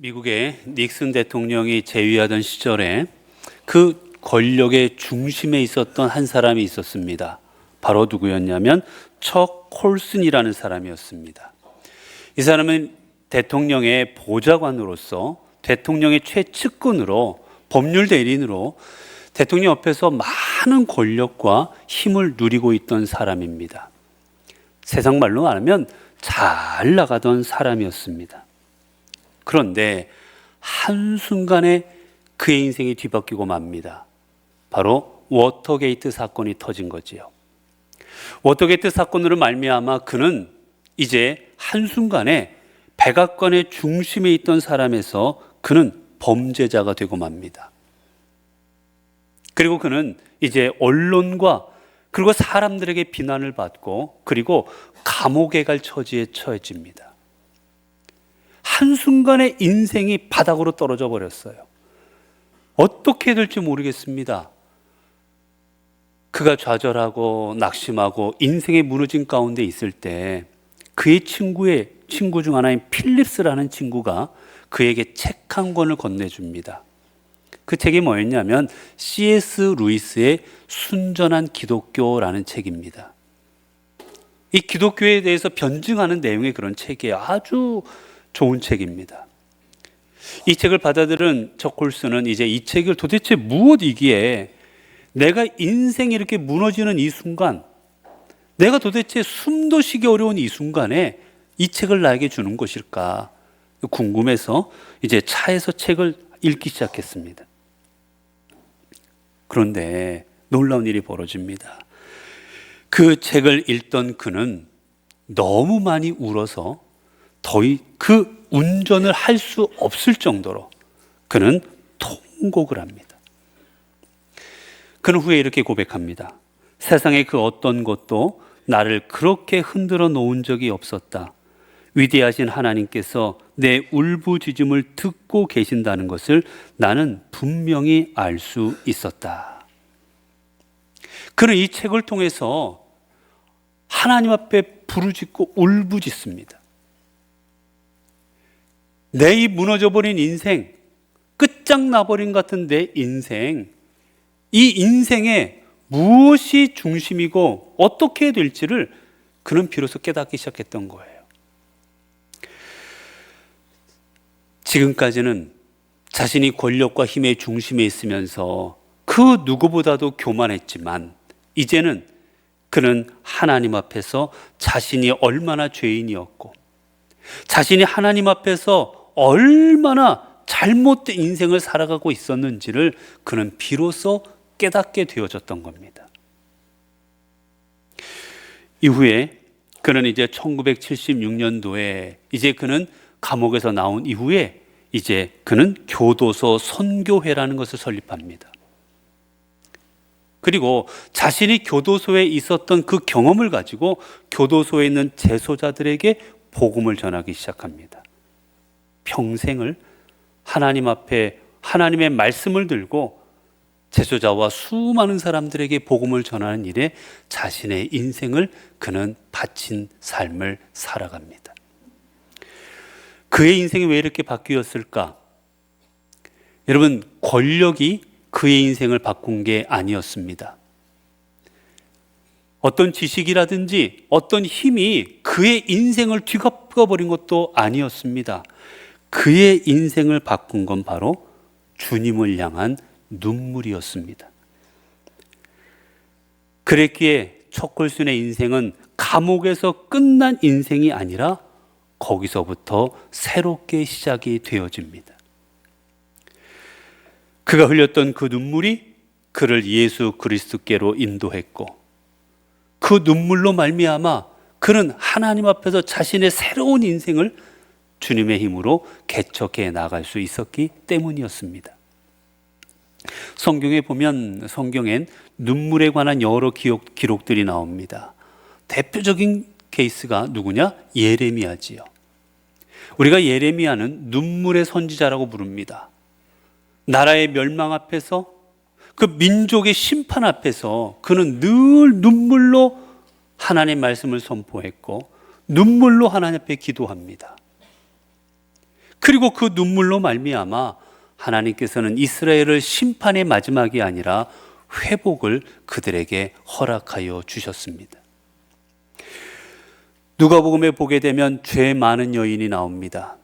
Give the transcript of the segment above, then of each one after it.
미국의 닉슨 대통령이 재위하던 시절에 그 권력의 중심에 있었던 한 사람이 있었습니다. 바로 누구였냐면 척 콜슨이라는 사람이었습니다. 이 사람은 대통령의 보좌관으로서 대통령의 최측근으로 법률 대리인으로 대통령 옆에서 많은 권력과 힘을 누리고 있던 사람입니다. 세상 말로 말하면 잘 나가던 사람이었습니다. 그런데 한순간에 그의 인생이 뒤바뀌고 맙니다. 바로 워터게이트 사건이 터진 거지요. 워터게이트 사건으로 말미암아 그는 이제 한순간에 백악관의 중심에 있던 사람에서 그는 범죄자가 되고 맙니다. 그리고 그는 이제 언론과 그리고 사람들에게 비난을 받고 그리고 감옥에 갈 처지에 처해집니다. 한순간에 인생이 바닥으로 떨어져 버렸어요. 어떻게 될지 모르겠습니다. 그가 좌절하고 낙심하고 인생에 무너진 가운데 있을 때 그의 친구 중 하나인 필립스라는 친구가 그에게 책 한 권을 건네줍니다. 그 책이 뭐였냐면 C.S. 루이스의 순전한 기독교라는 책입니다. 이 기독교에 대해서 변증하는 내용의 그런 책이에요. 아주 좋은 책입니다. 이 책을 받아들은 척 콜슨은 이제 이 책을 도대체 무엇이기에 내가 인생이 이렇게 무너지는 이 순간, 내가 도대체 숨도 쉬기 어려운 이 순간에 이 책을 나에게 주는 것일까 궁금해서 이제 차에서 책을 읽기 시작했습니다. 그런데 놀라운 일이 벌어집니다. 그 책을 읽던 그는 너무 많이 울어서 그 운전을 할 수 없을 정도로 그는 통곡을 합니다. 그는 후에 이렇게 고백합니다. 세상의 그 어떤 것도 나를 그렇게 흔들어 놓은 적이 없었다. 위대하신 하나님께서 내 울부짖음을 듣고 계신다는 것을 나는 분명히 알 수 있었다. 그는 이 책을 통해서 하나님 앞에 부르짖고 울부짖습니다. 내 이 무너져버린 인생, 끝장나버린 같은 내 인생, 이 인생에 무엇이 중심이고 어떻게 될지를 그는 비로소 깨닫기 시작했던 거예요. 지금까지는 자신이 권력과 힘의 중심에 있으면서 그 누구보다도 교만했지만 이제는 그는 하나님 앞에서 자신이 얼마나 죄인이었고 자신이 하나님 앞에서 얼마나 잘못된 인생을 살아가고 있었는지를 그는 비로소 깨닫게 되어졌던 겁니다. 이후에 그는 이제 1976년도에 이제 그는 감옥에서 나온 이후에 이제 그는 교도소 선교회라는 것을 설립합니다. 그리고 자신이 교도소에 있었던 그 경험을 가지고 교도소에 있는 재소자들에게 복음을 전하기 시작합니다. 평생을 하나님 앞에 하나님의 말씀을 들고 재소자와 수많은 사람들에게 복음을 전하는 일에 자신의 인생을 그는 바친 삶을 살아갑니다. 그의 인생이 왜 이렇게 바뀌었을까? 여러분, 권력이 그의 인생을 바꾼 게 아니었습니다. 어떤 지식이라든지 어떤 힘이 그의 인생을 뒤덮어버린 것도 아니었습니다. 그의 인생을 바꾼 건 바로 주님을 향한 눈물이었습니다. 그랬기에 척 콜슨의 인생은 감옥에서 끝난 인생이 아니라 거기서부터 새롭게 시작이 되어집니다. 그가 흘렸던 그 눈물이 그를 예수 그리스도께로 인도했고 그 눈물로 말미암아 그는 하나님 앞에서 자신의 새로운 인생을 주님의 힘으로 개척해 나갈 수 있었기 때문이었습니다. 성경에 보면 성경엔 눈물에 관한 여러 기록들이 나옵니다. 대표적인 케이스가 누구냐? 예레미야지요. 우리가 예레미야는 눈물의 선지자라고 부릅니다. 나라의 멸망 앞에서 그 민족의 심판 앞에서 그는 늘 눈물로 하나님의 말씀을 선포했고 눈물로 하나님 앞에 기도합니다. 그리고 그 눈물로 말미암아 하나님께서는 이스라엘을 심판의 마지막이 아니라 회복을 그들에게 허락하여 주셨습니다. 누가복음에 보게 되면 죄 많은 여인이 나옵니다.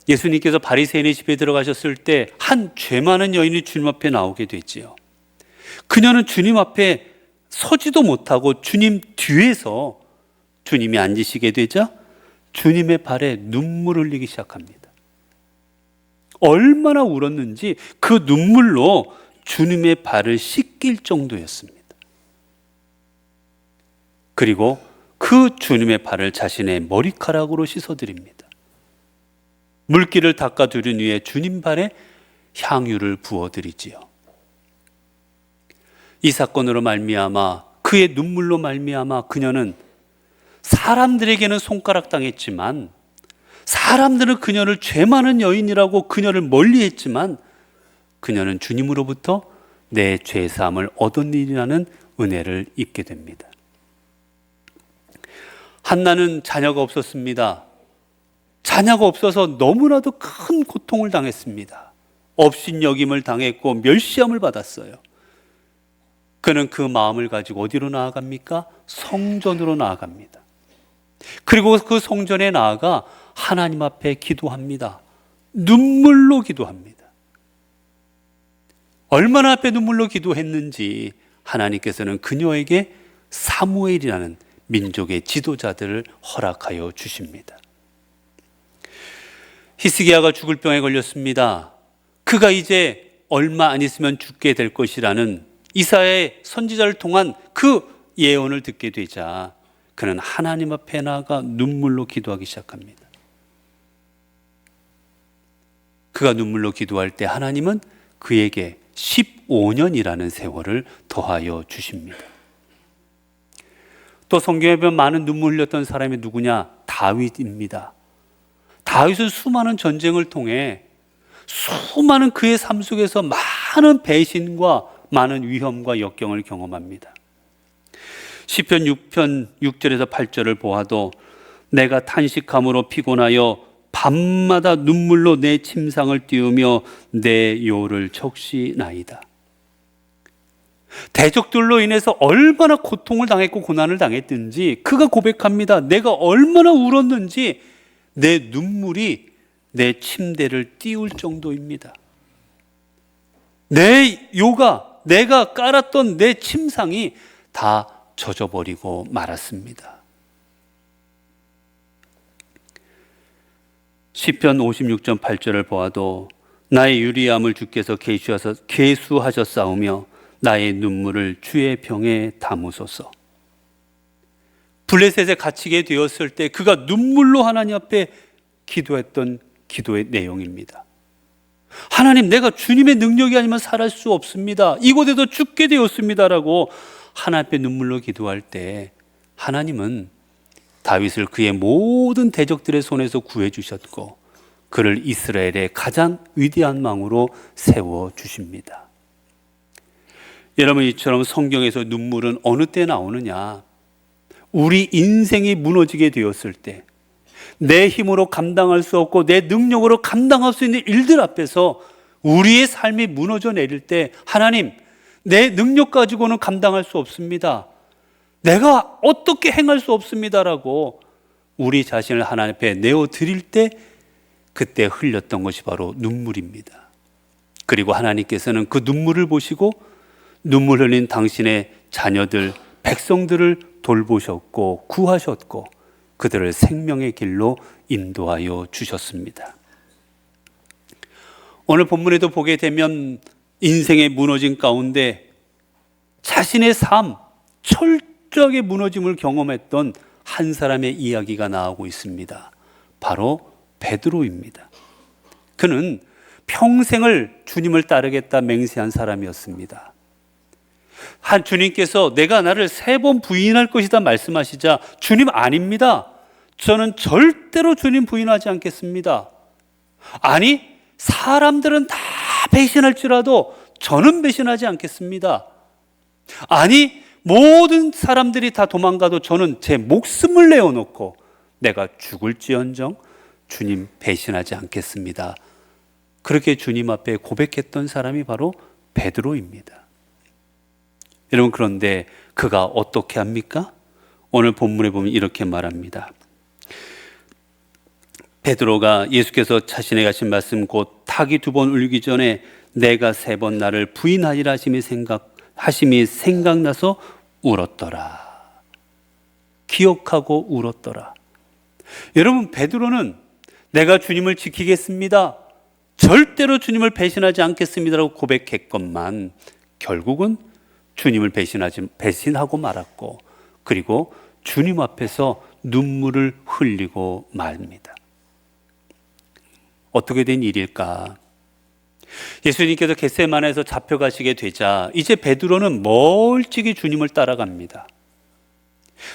예수님께서 바리새인의 집에 들어가셨을 때 한 죄 많은 여인이 주님 앞에 나오게 되지요. 그녀는 주님 앞에 서지도 못하고 주님 뒤에서 주님이 앉으시게 되자 주님의 발에 눈물을 흘리기 시작합니다. 얼마나 울었는지 그 눈물로 주님의 발을 씻길 정도였습니다. 그리고 그 주님의 발을 자신의 머리카락으로 씻어드립니다. 물기를 닦아두린 후에 주님 발에 향유를 부어드리지요. 이 사건으로 말미암아, 그의 눈물로 말미암아 그녀는 사람들에게는 손가락 당했지만, 사람들은 그녀를 죄 많은 여인이라고 그녀를 멀리했지만, 그녀는 주님으로부터 내 죄 사함을 얻었느니라는 은혜를 입게 됩니다. 한나는 자녀가 없었습니다. 자녀가 없어서 너무나도 큰 고통을 당했습니다. 업신여김을 당했고 멸시함을 받았어요. 그는 그 마음을 가지고 어디로 나아갑니까? 성전으로 나아갑니다. 그리고 그 성전에 나아가 하나님 앞에 기도합니다. 눈물로 기도합니다. 얼마나 앞에 눈물로 기도했는지 하나님께서는 그녀에게 사무엘이라는 민족의 지도자들을 허락하여 주십니다. 히스기야가 죽을 병에 걸렸습니다. 그가 이제 얼마 안 있으면 죽게 될 것이라는 이사야의 선지자를 통한 그 예언을 듣게 되자 그는 하나님 앞에 나아가 눈물로 기도하기 시작합니다. 그가 눈물로 기도할 때 하나님은 그에게 15년이라는 세월을 더하여 주십니다. 또 성경에 보면 많은 눈물 흘렸던 사람이 누구냐? 다윗입니다. 다윗은 수많은 전쟁을 통해 수많은 그의 삶 속에서 많은 배신과 많은 위험과 역경을 경험합니다. 시편 6편 6절에서 8절을 보아도 내가 탄식함으로 피곤하여 밤마다 눈물로 내 침상을 띄우며 내 요를 적시나이다. 대적들로 인해서 얼마나 고통을 당했고 고난을 당했든지 그가 고백합니다. 내가 얼마나 울었는지 내 눈물이 내 침대를 띄울 정도입니다. 내 요가, 내가 깔았던 내 침상이 다 젖어버리고 말았습니다. 시편 56편 8절을 보아도 나의 유리함을 주께서 계수하셨사오며 나의 눈물을 주의 병에 담으소서. 블레셋에 갇히게 되었을 때 그가 눈물로 하나님 앞에 기도했던 기도의 내용입니다. 하나님, 내가 주님의 능력이 아니면 살아갈 수 없습니다. 이곳에서 죽게 되었습니다라고 하나님 앞에 눈물로 기도할 때 하나님은 다윗을 그의 모든 대적들의 손에서 구해 주셨고 그를 이스라엘의 가장 위대한 왕으로 세워 주십니다. 여러분, 이처럼 성경에서 눈물은 어느 때 나오느냐? 우리 인생이 무너지게 되었을 때, 내 힘으로 감당할 수 없고 내 능력으로 감당할 수 있는 일들 앞에서 우리의 삶이 무너져 내릴 때 하나님, 내 능력 가지고는 감당할 수 없습니다. 내가 어떻게 행할 수 없습니다라고 우리 자신을 하나님 앞에 내어드릴 때 그때 흘렸던 것이 바로 눈물입니다. 그리고 하나님께서는 그 눈물을 보시고 눈물 흘린 당신의 자녀들, 백성들을 돌보셨고 구하셨고 그들을 생명의 길로 인도하여 주셨습니다. 오늘 본문에도 보게 되면 인생의 무너진 가운데 자신의 삶, 철저하게 무너짐을 경험했던 한 사람의 이야기가 나오고 있습니다. 바로 베드로입니다. 그는 평생을 주님을 따르겠다 맹세한 사람이었습니다. 한 주님께서 내가 나를 3번 부인할 것이다 말씀하시자 주님, 아닙니다. 저는 절대로 주님 부인하지 않겠습니다. 아니, 사람들은 다 배신할지라도 저는 배신하지 않겠습니다. 아니, 모든 사람들이 다 도망가도 저는 제 목숨을 내어놓고 내가 죽을지언정 주님 배신하지 않겠습니다. 그렇게 주님 앞에 고백했던 사람이 바로 베드로입니다. 여러분, 그런데 그가 어떻게 합니까? 오늘 본문에 보면 이렇게 말합니다. 베드로가 예수께서 자신에게 하신 말씀 곧 닭이 2번 울기 전에 내가 3번 나를 부인하리라 하심이 생각나서 울었더라. 기억하고 울었더라. 여러분, 베드로는 내가 주님을 지키겠습니다, 절대로 주님을 배신하지 않겠습니다라고 고백했건만 결국은 주님을 배신하고 말았고, 그리고 주님 앞에서 눈물을 흘리고 말입니다. 어떻게 된 일일까? 예수님께서 겟세마네에서 잡혀가시게 되자 이제 베드로는 멀찍이 주님을 따라갑니다.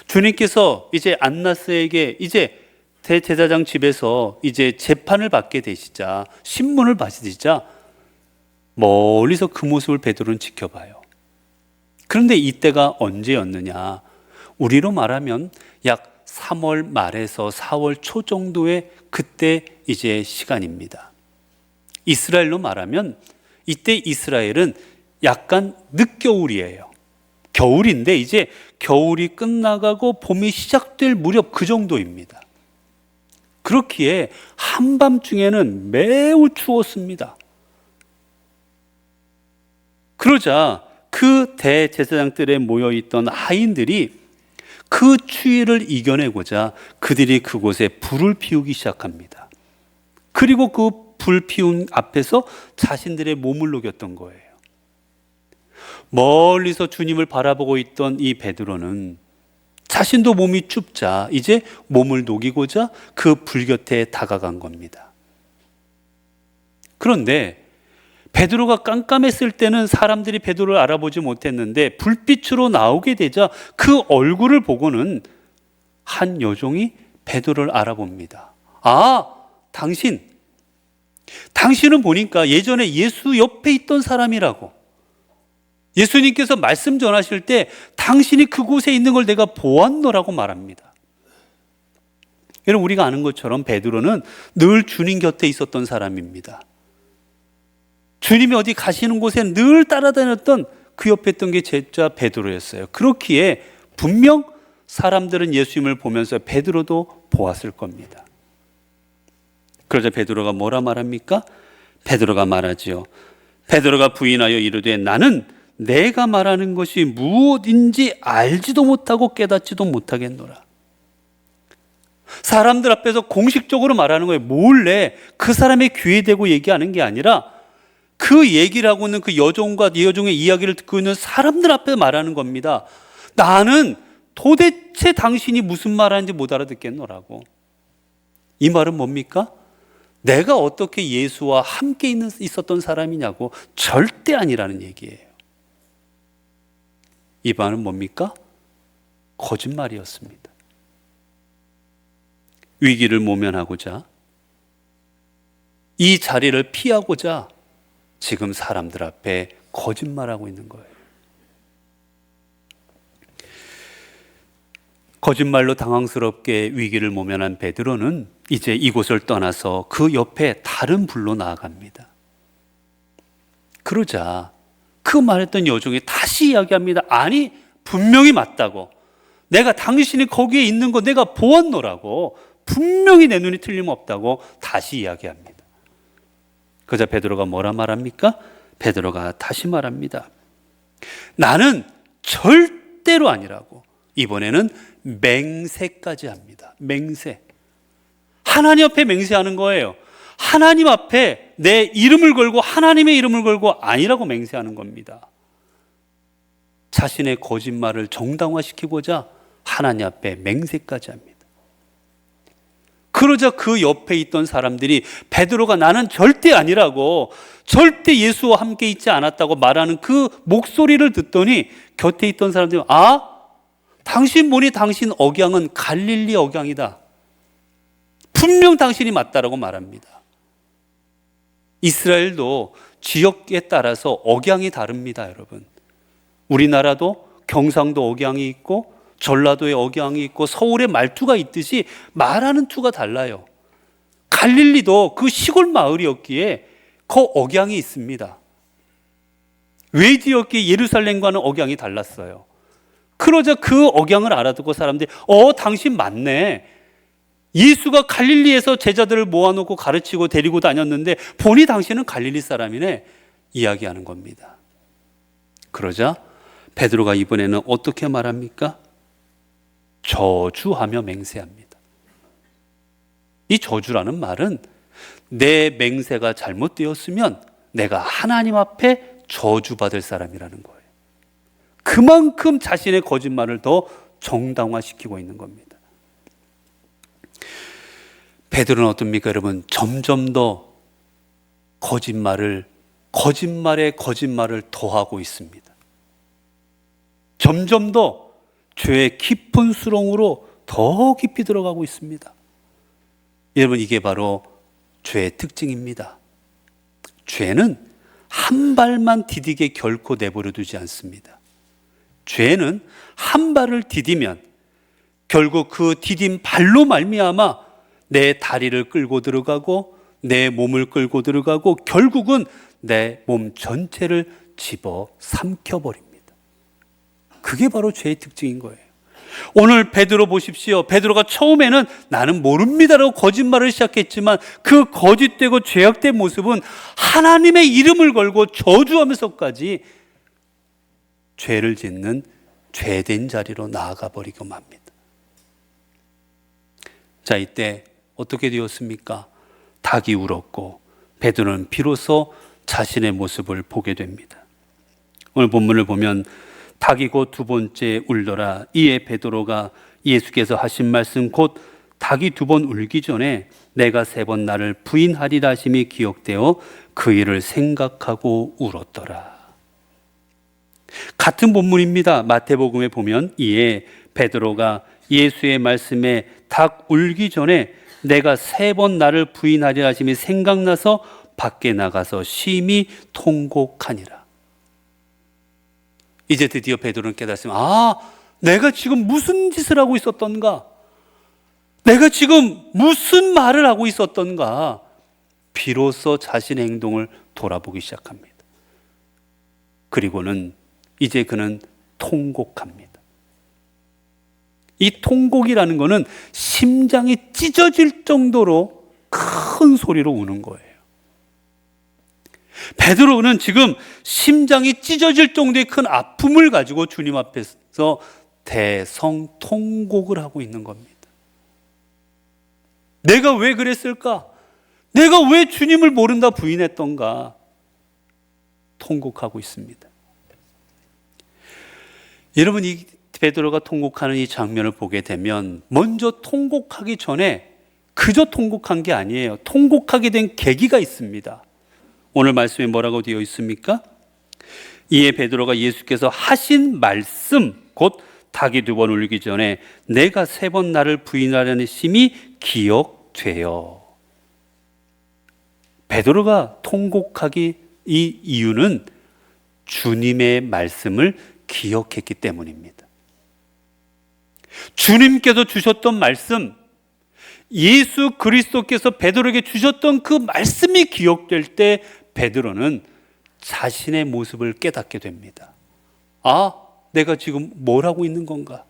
주님께서 이제 안나스에게 이제 대제사장 집에서 이제 재판을 받게 되시자, 신문을 받으시자 멀리서 그 모습을 베드로는 지켜봐요. 그런데 이때가 언제였느냐? 우리로 말하면 약 3월 말에서 4월 초 정도의 그때 이제 시간입니다. 이스라엘로 말하면 이때 이스라엘은 약간 늦겨울이에요. 겨울인데 이제 겨울이 끝나가고 봄이 시작될 무렵 그 정도입니다. 그렇기에 한밤중에는 매우 추웠습니다. 그러자 그 대제사장들에 모여있던 하인들이 그 추위를 이겨내고자 그들이 그곳에 불을 피우기 시작합니다. 그리고 그 불 피운 앞에서 자신들의 몸을 녹였던 거예요. 멀리서 주님을 바라보고 있던 이 베드로는 자신도 몸이 춥자 이제 몸을 녹이고자 그 불 곁에 다가간 겁니다. 그런데 베드로가 깜깜했을 때는 사람들이 베드로를 알아보지 못했는데 불빛으로 나오게 되자 그 얼굴을 보고는 한 여종이 베드로를 알아봅니다. 아, 당신은 보니까 예전에 예수 옆에 있던 사람이라고. 예수님께서 말씀 전하실 때 당신이 그곳에 있는 걸 내가 보았노라고 말합니다. 여러분, 우리가 아는 것처럼 베드로는 늘 주님 곁에 있었던 사람입니다. 주님이 어디 가시는 곳에 늘 따라다녔던 그 옆에 있던 게 제자 베드로였어요. 그렇기에 분명 사람들은 예수님을 보면서 베드로도 보았을 겁니다. 그러자 베드로가 뭐라 말합니까? 베드로가 말하지요. 베드로가 부인하여 이르되 나는 내가 말하는 것이 무엇인지 알지도 못하고 깨닫지도 못하겠노라. 사람들 앞에서 공식적으로 말하는 거예요. 몰래 그 사람의 귀에 대고 얘기하는 게 아니라 그 얘기를 하고 있는 그 여종과 이 여종의 이야기를 듣고 있는 사람들 앞에 말하는 겁니다. 나는 도대체 당신이 무슨 말하는지 못 알아듣겠노라고. 이 말은 뭡니까? 내가 어떻게 예수와 함께 있었던 사람이냐고. 절대 아니라는 얘기예요. 이 말은 뭡니까? 거짓말이었습니다. 위기를 모면하고자, 이 자리를 피하고자 지금 사람들 앞에 거짓말하고 있는 거예요. 거짓말로 당황스럽게 위기를 모면한 베드로는 이제 이곳을 떠나서 그 옆에 다른 불로 나아갑니다. 그러자 그 말했던 여종이 다시 이야기합니다. 아니, 분명히 맞다고. 내가 당신이 거기에 있는 거 내가 보았노라고. 분명히 내 눈이 틀림없다고 다시 이야기합니다. 그러자 베드로가 뭐라 말합니까? 베드로가 다시 말합니다. 나는 절대로 아니라고. 이번에는 맹세까지 합니다. 맹세. 하나님 앞에 맹세하는 거예요. 하나님 앞에 내 이름을 걸고 하나님의 이름을 걸고 아니라고 맹세하는 겁니다. 자신의 거짓말을 정당화시키고자 하나님 앞에 맹세까지 합니다. 그러자 그 옆에 있던 사람들이 베드로가 나는 절대 아니라고, 절대 예수와 함께 있지 않았다고 말하는 그 목소리를 듣더니 곁에 있던 사람들이 당신 보니 당신 억양은 갈릴리 억양이다. 분명 당신이 맞다라고 말합니다. 이스라엘도 지역에 따라서 억양이 다릅니다, 여러분. 우리나라도 경상도 억양이 있고 전라도의 억양이 있고 서울의 말투가 있듯이 말하는 투가 달라요. 갈릴리도 그 시골 마을이었기에 그 억양이 있습니다. 외지였기에 예루살렘과는 억양이 달랐어요. 그러자 그 억양을 알아듣고 사람들이 당신 맞네. 예수가 갈릴리에서 제자들을 모아놓고 가르치고 데리고 다녔는데 보니 당신은 갈릴리 사람이네, 이야기하는 겁니다. 그러자 베드로가 이번에는 어떻게 말합니까? 저주하며 맹세합니다. 이 저주라는 말은 내 맹세가 잘못되었으면 내가 하나님 앞에 저주받을 사람이라는 거예요. 그만큼 자신의 거짓말을 더 정당화시키고 있는 겁니다. 베드로는 어떻습니까, 여러분? 점점 더 거짓말에 거짓말을 더하고 있습니다. 점점 더 죄의 깊은 수렁으로 더 깊이 들어가고 있습니다. 여러분, 이게 바로 죄의 특징입니다. 죄는 한 발만 디디게 결코 내버려 두지 않습니다. 죄는 한 발을 디디면 결국 그 디딘 발로 말미암아 내 다리를 끌고 들어가고 내 몸을 끌고 들어가고 결국은 내 몸 전체를 집어 삼켜버립니다. 그게 바로 죄의 특징인 거예요. 오늘 베드로 보십시오. 베드로가 처음에는 나는 모릅니다라고 거짓말을 시작했지만 그 거짓되고 죄악된 모습은 하나님의 이름을 걸고 저주하면서까지 죄를 짓는 죄된 자리로 나아가 버리고 맙니다. 자, 이때 어떻게 되었습니까? 닭이 울었고 베드로는 비로소 자신의 모습을 보게 됩니다. 오늘 본문을 보면 닭이 곧 두 번째 울더라. 이에 베드로가 예수께서 하신 말씀 곧 닭이 두 번 울기 전에 내가 세 번 나를 부인하리라 하심이 기억되어 그 일을 생각하고 울었더라. 같은 본문입니다. 마태복음에 보면 이에 베드로가 예수의 말씀에 닭 울기 전에 내가 세 번 나를 부인하리라 하심이 생각나서 밖에 나가서 심히 통곡하니라. 이제 드디어 베드로는 깨닫습니다. 내가 지금 무슨 짓을 하고 있었던가? 내가 지금 무슨 말을 하고 있었던가? 비로소 자신의 행동을 돌아보기 시작합니다. 그리고는 이제 그는 통곡합니다. 이 통곡이라는 것은 심장이 찢어질 정도로 큰 소리로 우는 거예요. 베드로는 지금 심장이 찢어질 정도의 큰 아픔을 가지고 주님 앞에서 대성통곡을 하고 있는 겁니다. 내가 왜 그랬을까? 내가 왜 주님을 모른다 부인했던가? 통곡하고 있습니다. 여러분, 이 베드로가 통곡하는 이 장면을 보게 되면 먼저 통곡하기 전에 그저 통곡한 게 아니에요. 통곡하게 된 계기가 있습니다. 오늘 말씀에 뭐라고 되어 있습니까? 이에 베드로가 예수께서 하신 말씀 곧 닭이 두 번 울기 전에 내가 세 번 나를 부인하려는 심이 기억되어. 베드로가 통곡하기 이 이유는 주님의 말씀을 기억했기 때문입니다. 주님께서 주셨던 말씀, 예수 그리스도께서 베드로에게 주셨던 그 말씀이 기억될 때 베드로는 자신의 모습을 깨닫게 됩니다. 내가 지금 뭘 하고 있는 건가?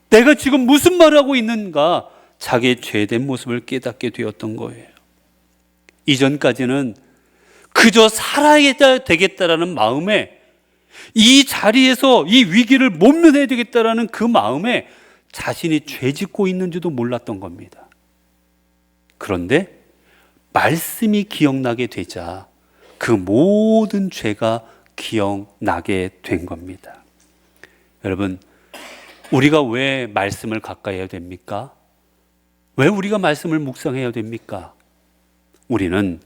내가 지금 무슨 말을 하고 있는가? 자기의 죄된 모습을 깨닫게 되었던 거예요. 이전까지는 그저 살아야 되겠다라는 마음에, 이 자리에서 이 위기를 못 면해야 되겠다라는 그 마음에 자신이 죄 짓고 있는지도 몰랐던 겁니다. 그런데 말씀이 기억나게 되자 그 모든 죄가 기억나게 된 겁니다. 여러분, 우리가 왜 말씀을 가까이 해야 됩니까? 왜 우리가 말씀을 묵상해야 됩니까? 우리는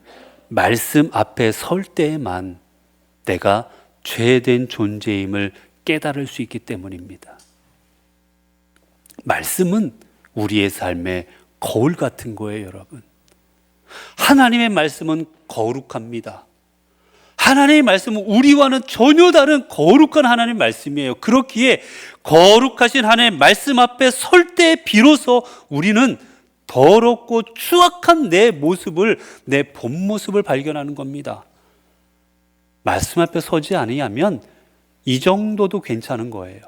말씀 앞에 설 때에만 내가 죄된 존재임을 깨달을 수 있기 때문입니다. 말씀은 우리의 삶의 거울 같은 거예요, 여러분. 하나님의 말씀은 거룩합니다. 하나님의 말씀은 우리와는 전혀 다른 거룩한 하나님의 말씀이에요. 그렇기에 거룩하신 하나님의 말씀 앞에 설 때 비로소 우리는 더럽고 추악한 내 모습을, 내 본 모습을 발견하는 겁니다. 말씀 앞에 서지 않으면 이 정도도 괜찮은 거예요.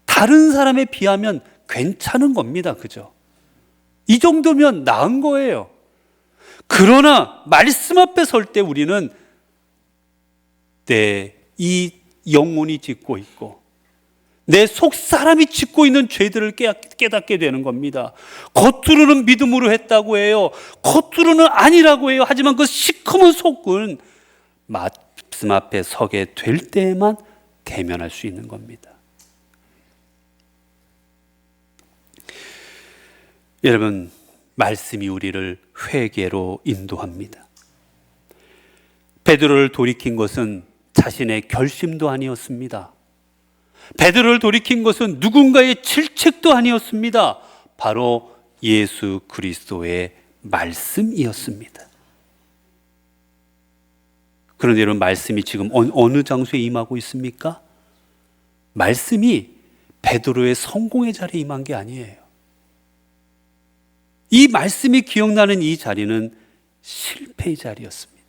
다른 사람에 비하면 괜찮은 겁니다. 그죠? 이 정도면 나은 거예요. 그러나 말씀 앞에 설 때 우리는 내 이 영혼이 짓고 있고 내 속 사람이 짓고 있는 죄들을 깨닫게 되는 겁니다. 겉으로는 믿음으로 했다고 해요. 겉으로는 아니라고 해요. 하지만 그 시커먼 속은 말씀 앞에 서게 될 때에만 대면할 수 있는 겁니다. 여러분, 말씀이 우리를 회개로 인도합니다. 베드로를 돌이킨 것은 자신의 결심도 아니었습니다. 베드로를 돌이킨 것은 누군가의 질책도 아니었습니다. 바로 예수 그리스도의 말씀이었습니다. 그런데 여러분, 말씀이 지금 어느 장소에 임하고 있습니까? 말씀이 베드로의 성공의 자리에 임한 게 아니에요. 이 말씀이 기억나는 이 자리는 실패의 자리였습니다.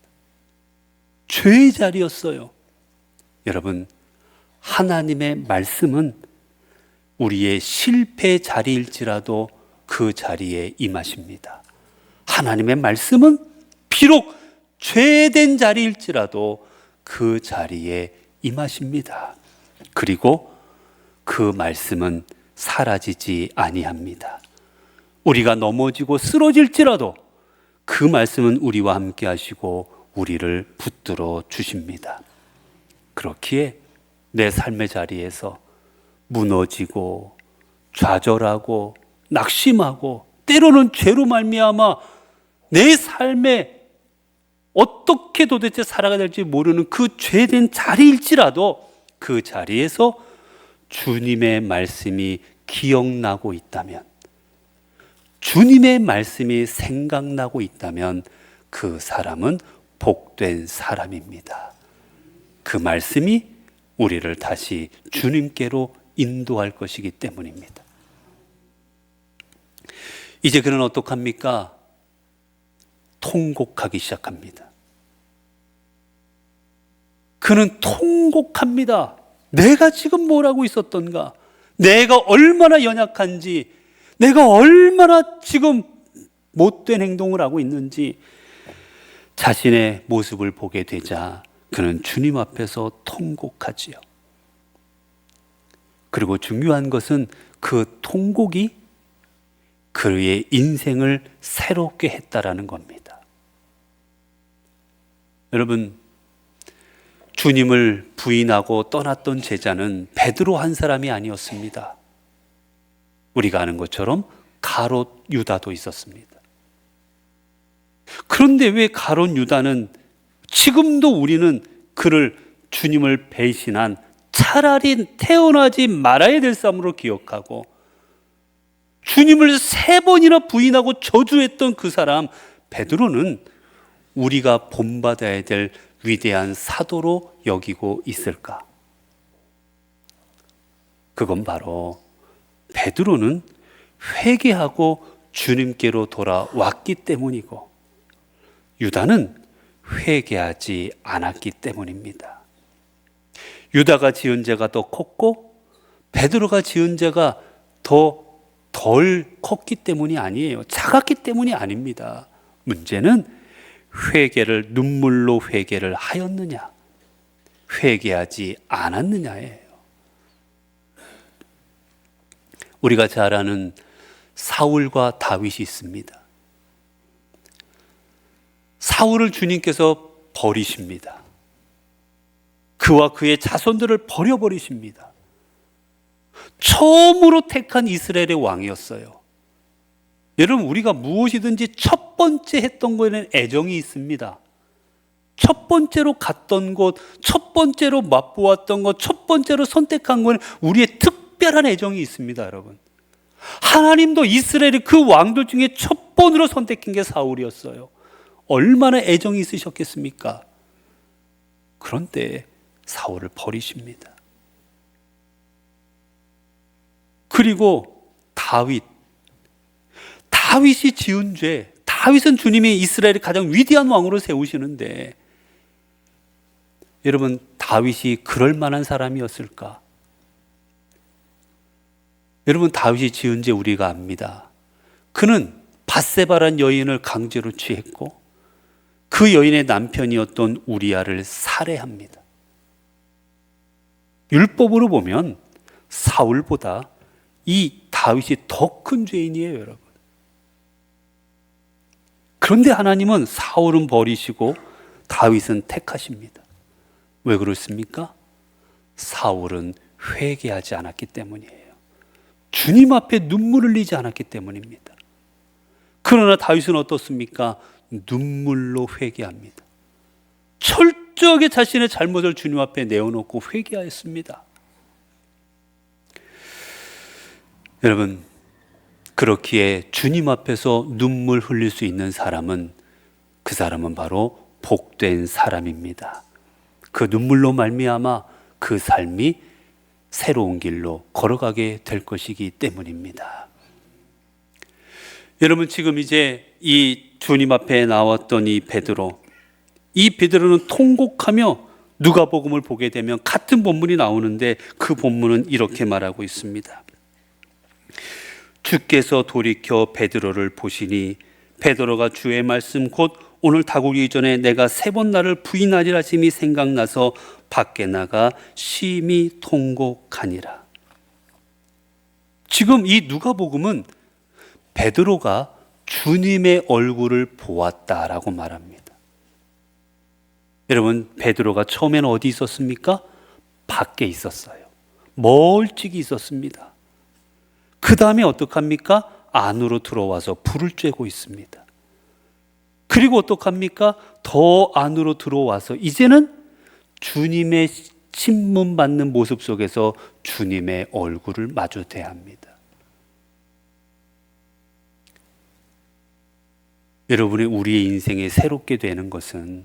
죄의 자리였어요. 여러분, 하나님의 말씀은 우리의 실패의 자리일지라도 그 자리에 임하십니다. 하나님의 말씀은 비록 죄된 자리일지라도 그 자리에 임하십니다. 그리고 그 말씀은 사라지지 아니합니다. 우리가 넘어지고 쓰러질지라도 그 말씀은 우리와 함께 하시고 우리를 붙들어 주십니다. 그렇기에 내 삶의 자리에서 무너지고 좌절하고 낙심하고 때로는 죄로 말미암아 내 삶에 어떻게 도대체 살아가야 될지 모르는 그 죄된 자리일지라도 그 자리에서 주님의 말씀이 기억나고 있다면, 주님의 말씀이 생각나고 있다면 그 사람은 복된 사람입니다. 그 말씀이 우리를 다시 주님께로 인도할 것이기 때문입니다. 이제 그는 어떡합니까? 통곡하기 시작합니다. 그는 통곡합니다. 내가 지금 뭘 하고 있었던가? 내가 얼마나 연약한지, 내가 얼마나 지금 못된 행동을 하고 있는지 자신의 모습을 보게 되자 그는 주님 앞에서 통곡하지요. 그리고 중요한 것은 그 통곡이 그의 인생을 새롭게 했다라는 겁니다. 여러분, 주님을 부인하고 떠났던 제자는 베드로 한 사람이 아니었습니다. 우리가 아는 것처럼 가롯 유다도 있었습니다. 그런데 왜 가롯 유다는 지금도 우리는 그를 주님을 배신한, 차라리 태어나지 말아야 될 사람으로 기억하고 주님을 3번이나 부인하고 저주했던 그 사람 베드로는 우리가 본받아야 될 위대한 사도로 여기고 있을까? 그건 바로 베드로는 회개하고 주님께로 돌아왔기 때문이고 유다는 회개하지 않았기 때문입니다. 유다가 지은 죄가 더 컸고 베드로가 지은 죄가 더 덜 컸기 때문이 아니에요. 작았기 때문이 아닙니다. 문제는 회개를, 눈물로 회개를 하였느냐, 회개하지 않았느냐예요. 우리가 잘 아는 사울과 다윗이 있습니다. 사울을 주님께서 버리십니다. 그와 그의 자손들을 버려버리십니다. 처음으로 택한 이스라엘의 왕이었어요. 여러분, 우리가 무엇이든지 첫 번째 했던 거에는 애정이 있습니다. 첫 번째로 갔던 곳, 첫 번째로 맛보았던 것, 첫 번째로 선택한 거는 우리의 특별한 애정이 있습니다, 여러분. 하나님도 이스라엘의 그 왕들 중에 첫 번으로 선택한 게 사울이었어요. 얼마나 애정이 있으셨겠습니까? 그런데 사울을 버리십니다. 다윗이 지은 죄, 다윗은 주님이 이스라엘의 가장 위대한 왕으로 세우시는데 여러분, 다윗이 그럴 만한 사람이었을까? 여러분, 다윗이 지은 죄 우리가 압니다. 그는 밧세바란 여인을 강제로 취했고 그 여인의 남편이었던 우리아를 살해합니다. 율법으로 보면 사울보다 이 다윗이 더 큰 죄인이에요, 여러분. 그런데 하나님은 사울은 버리시고 다윗은 택하십니다. 왜 그렇습니까? 사울은 회개하지 않았기 때문이에요. 주님 앞에 눈물을 흘리지 않았기 때문입니다. 그러나 다윗은 어떻습니까? 눈물로 회개합니다. 철저하게 자신의 잘못을 주님 앞에 내어놓고 회개하였습니다. 여러분, 그렇기에 주님 앞에서 눈물 흘릴 수 있는 사람은 그 사람은 바로 복된 사람입니다. 그 눈물로 말미암아 그 삶이 새로운 길로 걸어가게 될 것이기 때문입니다. 여러분, 지금 이제 이 주님 앞에 나왔던 이 베드로는 통곡하며 누가복음을 보게 되면 같은 본문이 나오는데 그 본문은 이렇게 말하고 있습니다. 주께서 돌이켜 베드로를 보시니 베드로가 주의 말씀 곧 오늘 다구기 전에 내가 3번 나를 부인하리라 하심이 생각나서 밖에 나가 심히 통곡하니라. 지금 이 누가복음은 베드로가 주님의 얼굴을 보았다라고 말합니다. 여러분, 베드로가 처음에는 어디 있었습니까? 밖에 있었어요. 멀찍이 있었습니다. 그 다음에 어떡합니까? 안으로 들어와서 불을 쬐고 있습니다. 그리고 어떡합니까? 더 안으로 들어와서 이제는 주님의 신문받는 모습 속에서 주님의 얼굴을 마주 대합니다. 여러분의 우리의 인생에 새롭게 되는 것은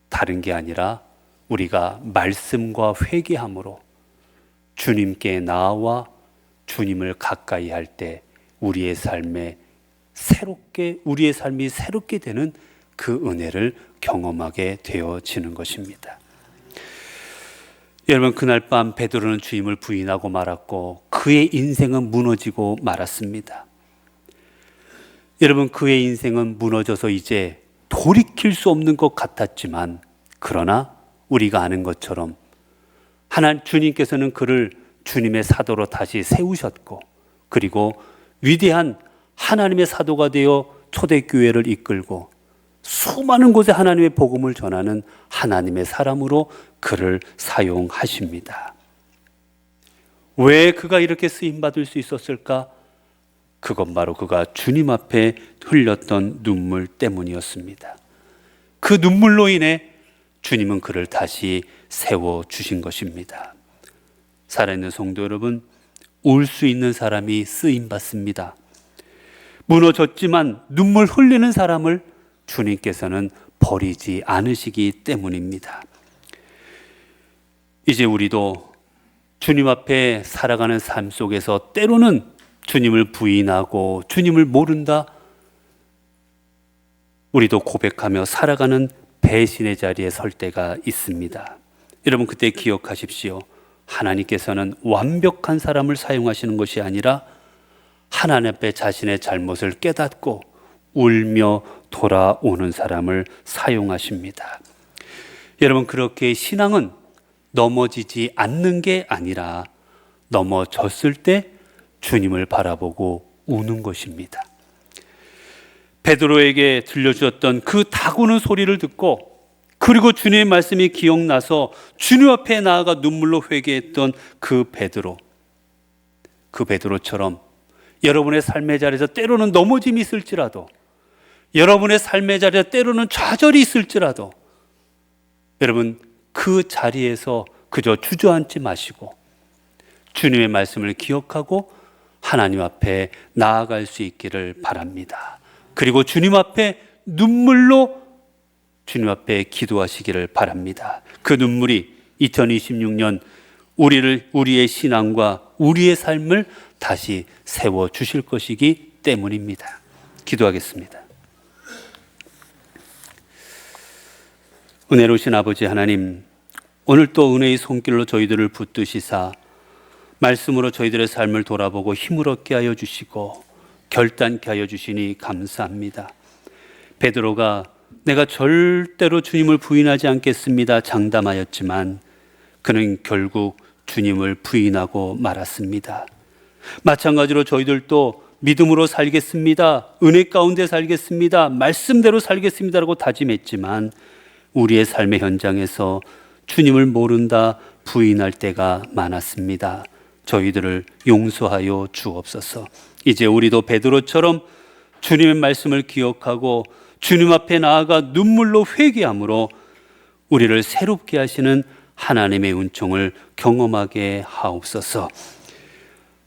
다른 게 아니라 우리가 말씀과 회개함으로 주님께 나아와 주님을 가까이 할 때 우리의 삶이 새롭게 되는 그 은혜를 경험하게 되어지는 것입니다. 여러분, 그날 밤 베드로는 주님을 부인하고 말았고 그의 인생은 무너지고 말았습니다. 여러분, 그의 인생은 무너져서 이제 돌이킬 수 없는 것 같았지만 그러나 우리가 아는 것처럼 주님께서는 그를 주님의 사도로 다시 세우셨고 그리고 위대한 하나님의 사도가 되어 초대교회를 이끌고 수많은 곳에 하나님의 복음을 전하는 하나님의 사람으로 그를 사용하십니다. 왜 그가 이렇게 쓰임받을 수 있었을까? 그건 바로 그가 주님 앞에 흘렸던 눈물 때문이었습니다. 그 눈물로 인해 주님은 그를 다시 세워주신 것입니다. 살아있는 성도 여러분, 울 수 있는 사람이 쓰임받습니다. 무너졌지만 눈물 흘리는 사람을 주님께서는 버리지 않으시기 때문입니다. 이제 우리도 주님 앞에 살아가는 삶 속에서 때로는 주님을 부인하고 주님을 모른다, 우리도 고백하며 살아가는 배신의 자리에 설 때가 있습니다. 여러분, 그때 기억하십시오. 하나님께서는 완벽한 사람을 사용하시는 것이 아니라 하나님 앞에 자신의 잘못을 깨닫고 울며 돌아오는 사람을 사용하십니다. 여러분, 그렇게 신앙은 넘어지지 않는 게 아니라 넘어졌을 때 주님을 바라보고 우는 것입니다. 베드로에게 들려주었던 그 다구는 소리를 듣고 그리고 주님의 말씀이 기억나서 주님 앞에 나아가 눈물로 회개했던 그 베드로처럼 여러분의 삶의 자리에서 때로는 넘어짐이 있을지라도, 여러분의 삶의 자리에 때로는 좌절이 있을지라도 여러분, 그 자리에서 그저 주저앉지 마시고 주님의 말씀을 기억하고 하나님 앞에 나아갈 수 있기를 바랍니다. 그리고 주님 앞에 눈물로 주님 앞에 기도하시기를 바랍니다. 그 눈물이 2026년 우리의 신앙과 우리의 삶을 다시 세워주실 것이기 때문입니다. 기도하겠습니다. 은혜로우신 아버지 하나님, 오늘 또 은혜의 손길로 저희들을 붙드시사 말씀으로 저희들의 삶을 돌아보고 힘을 얻게 하여 주시고 결단케 하여 주시니 감사합니다. 베드로가 내가 절대로 주님을 부인하지 않겠습니다 장담하였지만 그는 결국 주님을 부인하고 말았습니다. 마찬가지로 저희들도 믿음으로 살겠습니다, 은혜 가운데 살겠습니다, 말씀대로 살겠습니다라고 다짐했지만 우리의 삶의 현장에서 주님을 모른다 부인할 때가 많았습니다. 저희들을 용서하여 주옵소서. 이제 우리도 베드로처럼 주님의 말씀을 기억하고 주님 앞에 나아가 눈물로 회개함으로 우리를 새롭게 하시는 하나님의 은총을 경험하게 하옵소서.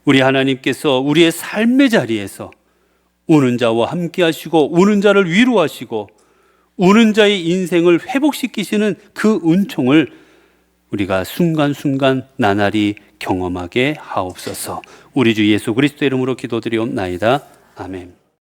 우리 하나님께서 우리의 삶의 자리에서 우는 자와 함께 하시고 우는 자를 위로하시고 우는 자의 인생을 회복시키시는 그 은총을 우리가 순간순간 나날이 경험하게 하옵소서. 우리 주 예수 그리스도의 이름으로 기도드리옵나이다. 아멘.